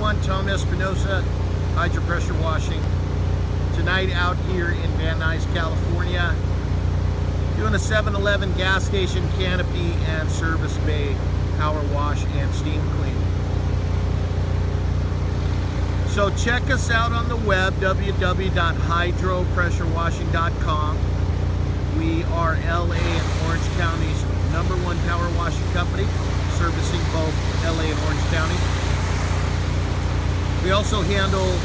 everyone, Tom Espinosa, Hydro Pressure Washing. Tonight out here in Nuys, California, doing a 7-Eleven gas station canopy and service bay power wash and steam cleaning. So check us out on the web, www.hydropressurewashing.com. We are LA and Orange County's #1 power washing company, servicing both LA and Orange County. We also handle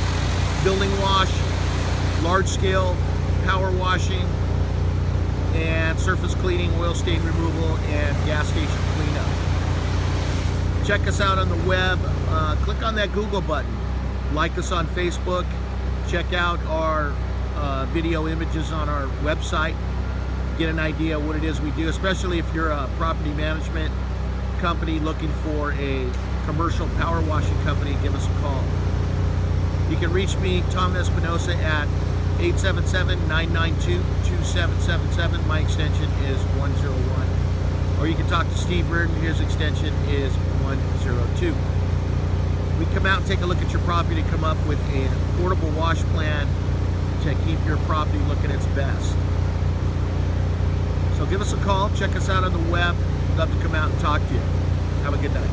building wash, large-scale power washing, and surface cleaning, oil stain removal, and gas station cleanup. Check us out on the web. Click on that Google button. Like us on Facebook. Check out our video images on our website. Get an idea of what it is we do, especially if you're a property management company looking for a commercial power washing company. Give us a call. You can reach me, Tom Espinosa, at 877-992-2777. My extension is 101. Or you can talk to Steve Burton. His extension is 102. We come out and take a look at your property to come up with an affordable wash plan to keep your property looking its best. So give us a call. Check us out on the web. We'd love to come out and talk to you. Have a good night.